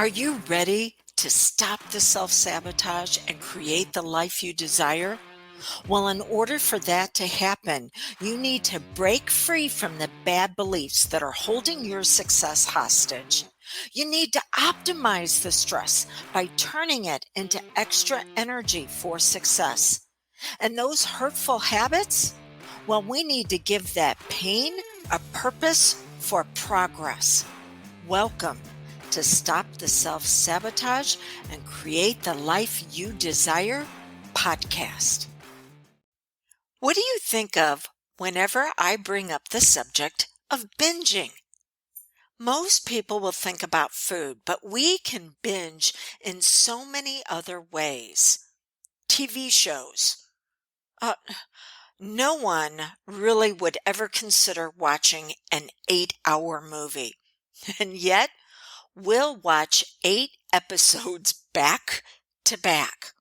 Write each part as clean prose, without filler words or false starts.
Are you ready to stop the self-sabotage and create the life you desire? Well, in order for that to happen, you need to break free from the bad beliefs that are holding your success hostage. You need to optimize the stress by turning it into extra energy for success. And those hurtful habits? Well, we need to give that pain a purpose for progress. Welcome to Stop the Self Sabotage and Create the Life You Desire podcast. What do you think of whenever I bring up the subject of binging? Most people will think about food, but we can binge in so many other ways. TV shows. Uh, no one really would ever consider watching an 8-hour movie. And yet, we'll watch 8 episodes back to back.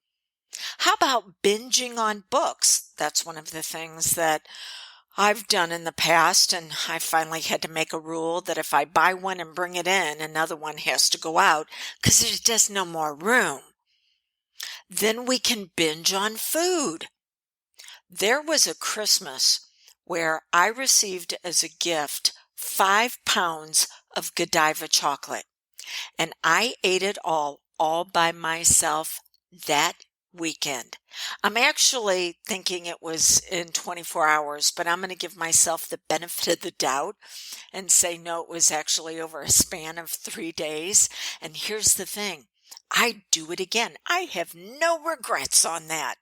How about binging on books? That's one of the things that I've done in the past, and I finally had to make a rule that if I buy one and bring it in, another one has to go out because there's just no more room. Then we can binge on food. There was a Christmas where I received as a gift 5 pounds of Godiva chocolate. And I ate it all by myself that weekend. I'm actually thinking it was in 24 hours, but I'm going to give myself the benefit of the doubt and say no, it was actually over a span of 3 days. And here's the thing. I'd do it again. I have no regrets on that.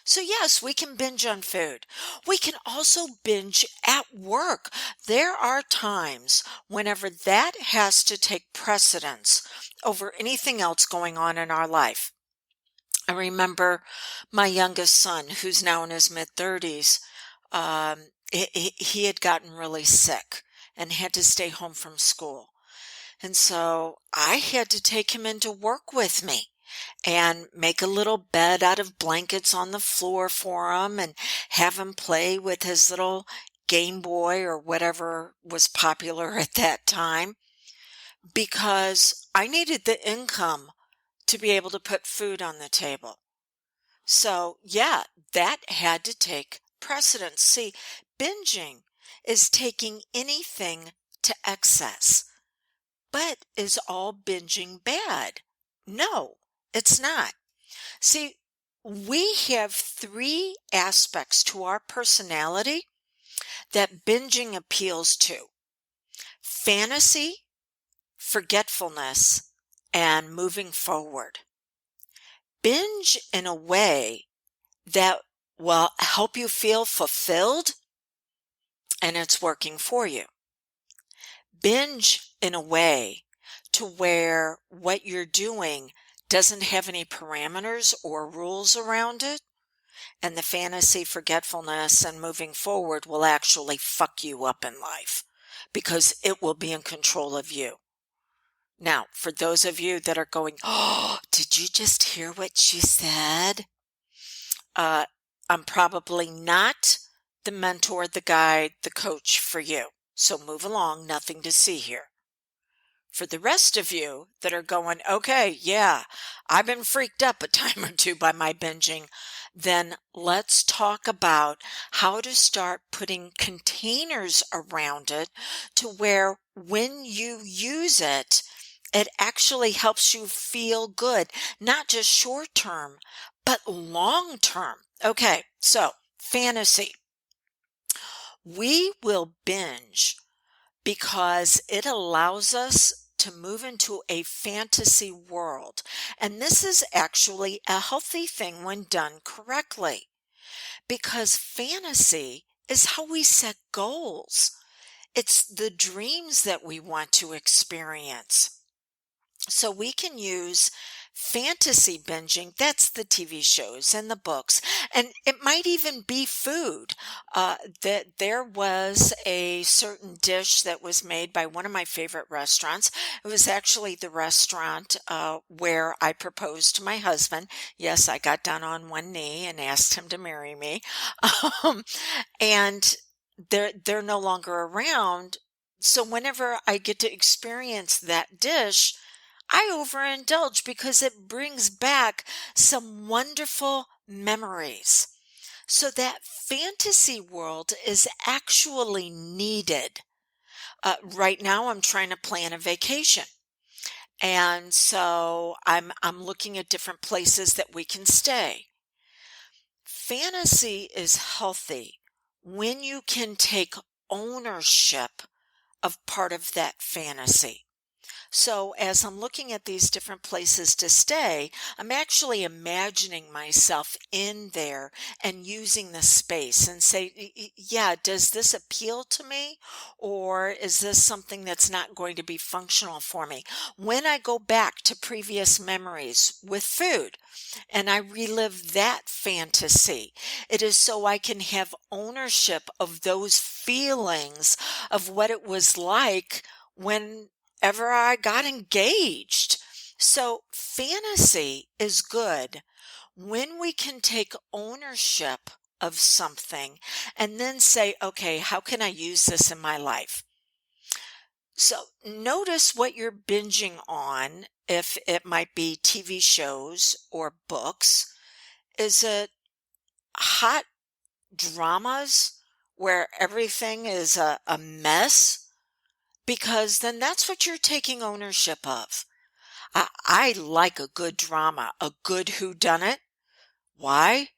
So yes, we can binge on food. We can also binge at work. There are times whenever that has to take precedence over anything else going on in our life. I remember my youngest son, who's now in his mid-30s, he had gotten really sick and had to stay home from school. And so I had to take him into work with me and make a little bed out of blankets on the floor for him and have him play with his little Game Boy or whatever was popular at that time because I needed the income to be able to put food on the table. So yeah, that had to take precedence. See, binging is taking anything to excess. But is all binging bad? No, it's not. See, we have 3 aspects to our personality that binging appeals to: fantasy, forgetfulness, and moving forward. Binge in a way that will help you feel fulfilled, and it's working for you. Binge in a way to where what you're doing doesn't have any parameters or rules around it, and the fantasy, forgetfulness, and moving forward will actually fuck you up in life because it will be in control of you. Now, for those of you that are going, oh, did you just hear what she said? I'm probably not the mentor, the guide, the coach for you. So move along, nothing to see here. For the rest of you that are going, okay, yeah, I've been freaked up a time or two by my binging, then let's talk about how to start putting containers around it to where when you use it, it actually helps you feel good, not just short term, but long term. Okay, so fantasy. We will binge because it allows us to move into a fantasy world. And this is actually a healthy thing when done correctly, because fantasy is how we set goals. It's the dreams that we want to experience. So we can use fantasy binging. That's the TV shows and the books, and it might even be food. That there was a certain dish that was made by one of my favorite restaurants. It was actually the restaurant where I proposed to my husband. Yes, I got down on one knee and asked him to marry me. Um, and they're no longer around. So whenever I get to experience that dish, I overindulge because it brings back some wonderful memories. So that fantasy world is actually needed. Right now, I'm trying to plan a vacation. And so I'm looking at different places that we can stay. Fantasy is healthy when you can take ownership of part of that fantasy. So, as I'm looking at these different places to stay, I'm actually imagining myself in there and using the space and say, yeah, does this appeal to me? Or is this something that's not going to be functional for me? When I go back to previous memories with food and I relive that fantasy, it is so I can have ownership of those feelings of what it was like when ever I got engaged. So fantasy is good when we can take ownership of something and then say, okay, how can I use this in my life? So notice what you're binging on, if it might be TV shows or books. Is it hot dramas where everything is a mess? Because then that's what you're taking ownership of. I like a good drama, a good whodunit. Why?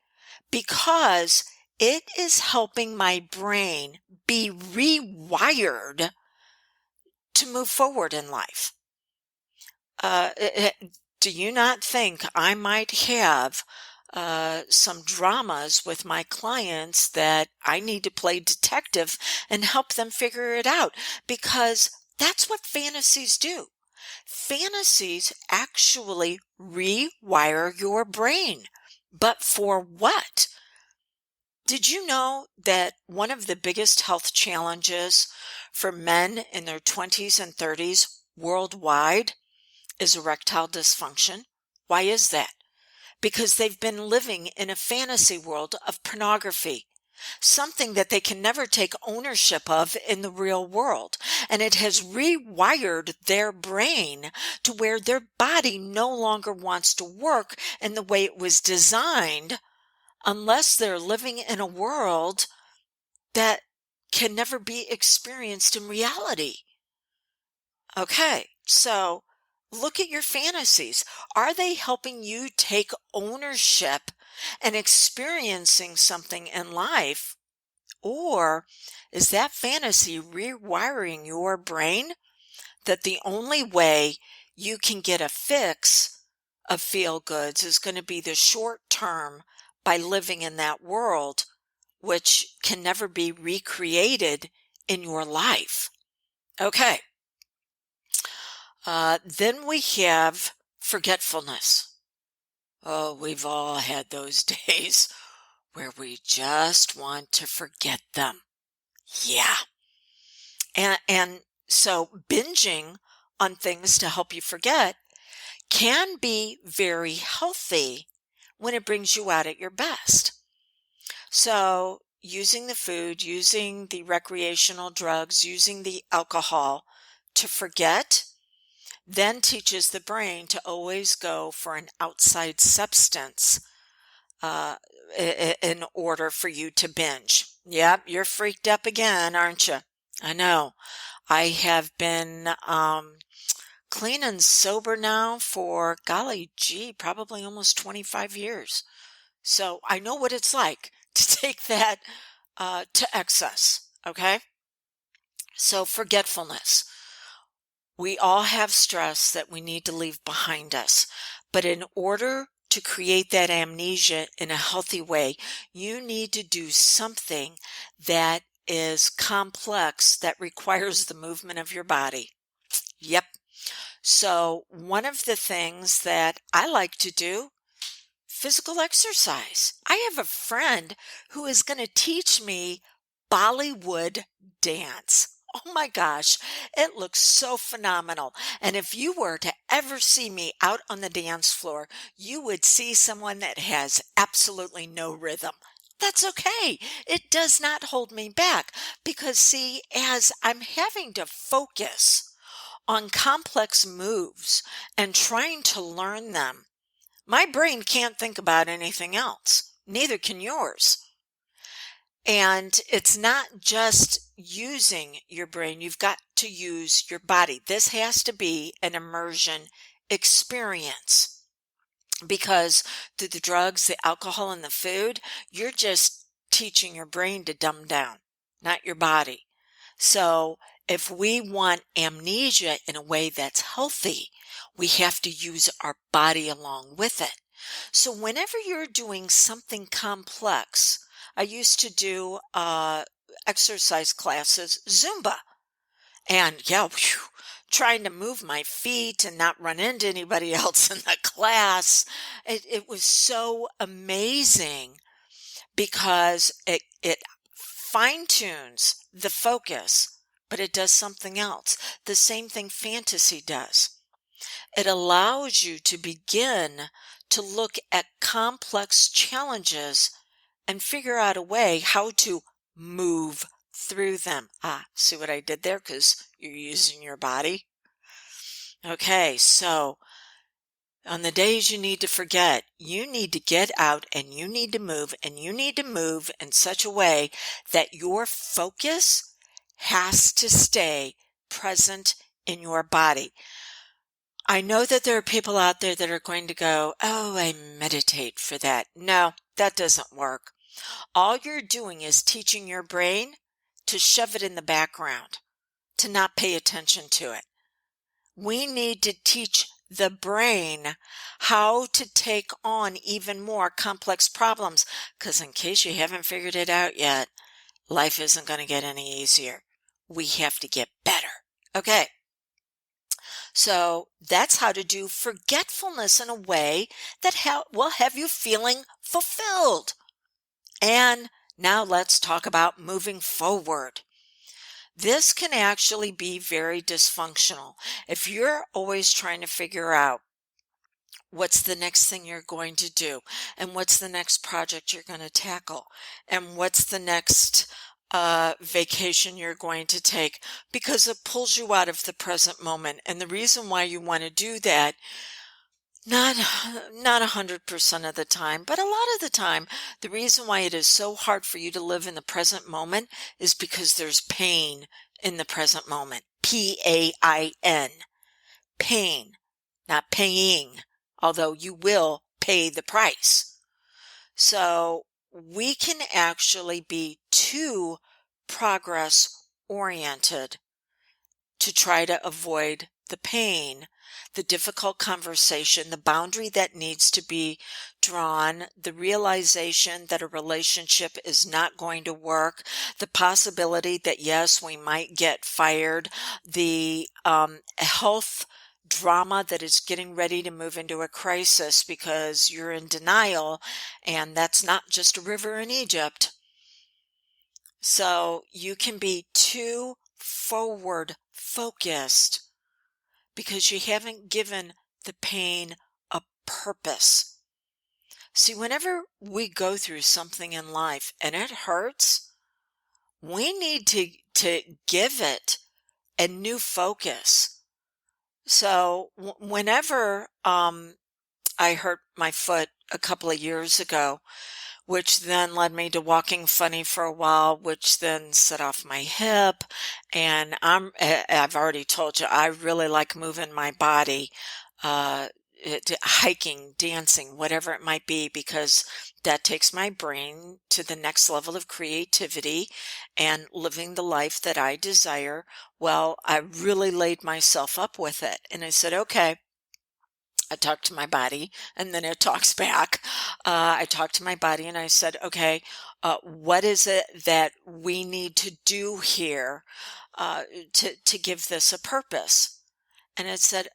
Because it is helping my brain be rewired to move forward in life. Do you not think I might have some dramas with my clients that I need to play detective and help them figure it out? Because that's what fantasies do. Fantasies actually rewire your brain. But for what? Did you know that one of the biggest health challenges for men in their 20s and 30s worldwide is erectile dysfunction? Why is that? Because they've been living in a fantasy world of pornography, something that they can never take ownership of in the real world. And it has rewired their brain to where their body no longer wants to work in the way it was designed unless they're living in a world that can never be experienced in reality. Okay, so look at your fantasies. Are they helping you take ownership and experiencing something in life? Or is that fantasy rewiring your brain that the only way you can get a fix of feel goods is going to be the short term by living in that world, which can never be recreated in your life? Okay. Then we have forgetfulness. Oh, we've all had those days where we just want to forget them. Yeah. And so binging on things to help you forget can be very healthy when it brings you out at your best. So using the food, using the recreational drugs, using the alcohol to forget then teaches the brain to always go for an outside substance uh, in order for you to binge. Yep, you're freaked up again, aren't you? I know. I have been clean and sober now for, golly gee, probably almost 25 years. So I know what it's like to take that to excess, okay? So forgetfulness. We all have stress that we need to leave behind us. But in order to create that amnesia in a healthy way, you need to do something that is complex that requires the movement of your body. Yep. So one of the things that I like to do, physical exercise. I have a friend who is going to teach me Bollywood dance. Oh my gosh, it looks so phenomenal. And if you were to ever see me out on the dance floor, you would see someone that has absolutely no rhythm. That's okay. It does not hold me back because see, as I'm having to focus on complex moves and trying to learn them, my brain can't think about anything else. Neither can yours. And it's not just using your brain, you've got to use your body. This has to be an immersion experience because through the drugs, the alcohol, and the food, you're just teaching your brain to dumb down, not your body. So if we want amnesia in a way that's healthy, we have to use our body along with it. So whenever you're doing something complex, I used to do exercise classes, Zumba. And yeah, whew, trying to move my feet and not run into anybody else in the class. It was so amazing because it fine-tunes the focus, but it does something else. The same thing fantasy does. It allows you to begin to look at complex challenges and figure out a way how to move through them. See what I did there? Because you're using your body. Okay, so on the days you need to forget, you need to get out and you need to move, and you need to move in such a way that your focus has to stay present in your body. I know that there are people out there that are going to go, oh, I meditate for that. No, that doesn't work. All you're doing is teaching your brain to shove it in the background, to not pay attention to it. We need to teach the brain how to take on even more complex problems, because in case you haven't figured it out yet, life isn't going to get any easier. We have to get better. Okay. So that's how to do forgetfulness in a way that will have you feeling fulfilled. And now let's talk about moving forward. This can actually be very dysfunctional. If you're always trying to figure out what's the next thing you're going to do, and what's the next project you're going to tackle, and what's the next vacation you're going to take, because it pulls you out of the present moment. And the reason why you want to do that, not 100% of the time, but a lot of the time, the reason why it is so hard for you to live in the present moment is because there's pain in the present moment. P-A-I-N. Pain, not paying, although you will pay the price. So we can actually be too progress oriented to try to avoid the pain, the difficult conversation, the boundary that needs to be drawn, the realization that a relationship is not going to work, the possibility that yes, we might get fired, the health drama that is getting ready to move into a crisis because you're in denial, and that's not just a river in Egypt. So you can be too forward focused because you haven't given the pain a purpose. See, whenever we go through something in life and it hurts, we need to give it a new focus. So whenever I hurt my foot a couple of years ago, which then led me to walking funny for a while, which then set off my hip. And I've already told you, I really like moving my body, hiking, dancing, whatever it might be, because that takes my brain to the next level of creativity and living the life that I desire. Well, I really laid myself up with it. And I said, okay, I talked to my body, and then it talks back. I talked to my body and I said, okay, what is it that we need to do here to give this a purpose? And it said,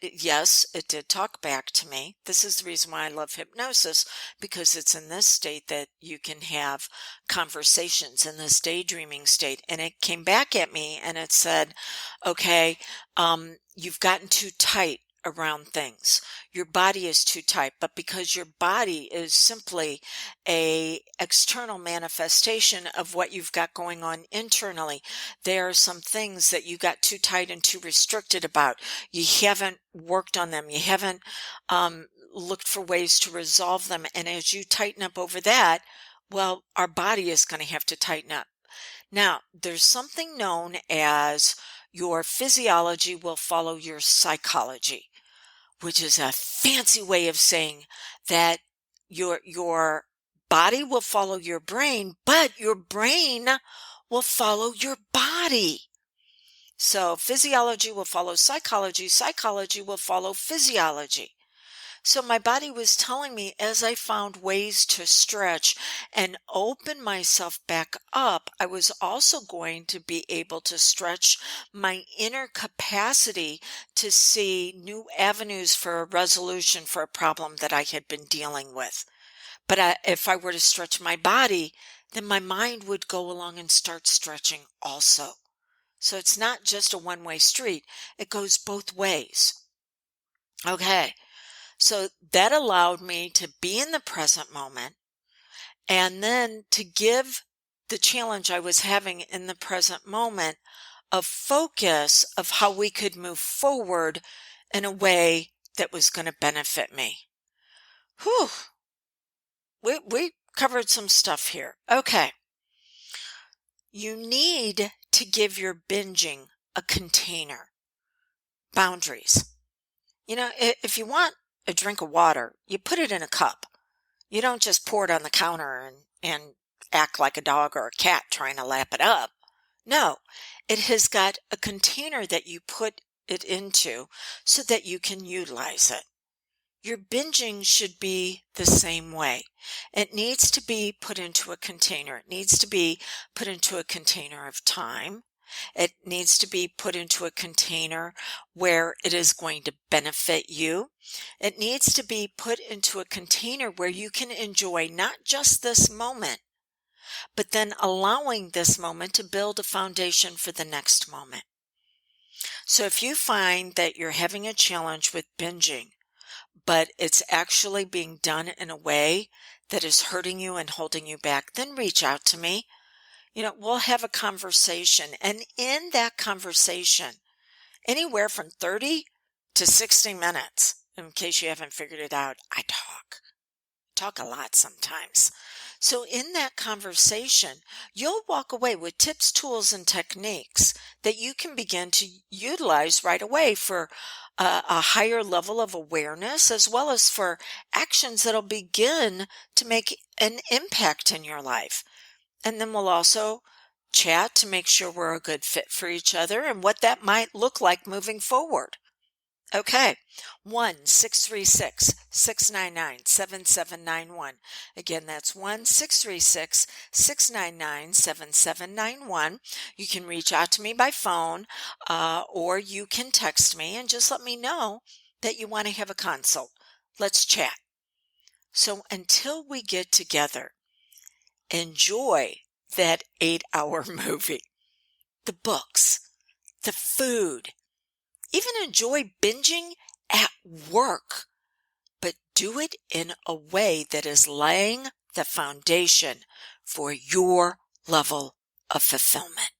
yes, it did talk back to me. This is the reason why I love hypnosis, because it's in this state that you can have conversations, in this daydreaming state. And it came back at me and it said, okay, you've gotten too tight around things. Your body is too tight, but because your body is simply a external manifestation of what you've got going on internally, there are some things that you got too tight and too restricted about. You haven't worked on them. You haven't looked for ways to resolve them. And as you tighten up over that, well, our body is going to have to tighten up. Now, there's something known as your physiology will follow your psychology, which is a fancy way of saying that your body will follow your brain, but your brain will follow your body. So physiology will follow psychology, psychology will follow physiology. So my body was telling me, as I found ways to stretch and open myself back up, I was also going to be able to stretch my inner capacity to see new avenues for a resolution for a problem that I had been dealing with. But if I were to stretch my body, then my mind would go along and start stretching also. So it's not just a one-way street. It goes both ways. Okay. So that allowed me to be in the present moment and then to give the challenge I was having in the present moment a focus of how we could move forward in a way that was going to benefit me. Whew. We covered some stuff here. Okay. You need to give your binging a container. Boundaries. You know, if you want a drink of water, you put it in a cup. You don't just pour it on the counter and act like a dog or a cat trying to lap it up. No, it has got a container that you put it into so that you can utilize it. Your binging should be the same way. It needs to be put into a container. It needs to be put into a container of time. It needs to be put into a container where it is going to benefit you. It needs to be put into a container where you can enjoy not just this moment, but then allowing this moment to build a foundation for the next moment. So if you find that you're having a challenge with binging, but it's actually being done in a way that is hurting you and holding you back, then reach out to me. You know, we'll have a conversation. And in that conversation, anywhere from 30 to 60 minutes, in case you haven't figured it out, I talk a lot sometimes. So in that conversation, you'll walk away with tips, tools, and techniques that you can begin to utilize right away for a higher level of awareness, as well as for actions that'll begin to make an impact in your life. And then we'll also chat to make sure we're a good fit for each other and what that might look like moving forward. Okay, 1-636-699-7791. Again, that's 1-636-699-7791. You can reach out to me by phone or you can text me and just let me know that you want to have a consult. Let's chat. So until we get together, enjoy that 8-hour movie, the books, the food, even enjoy binging at work, but do it in a way that is laying the foundation for your level of fulfillment.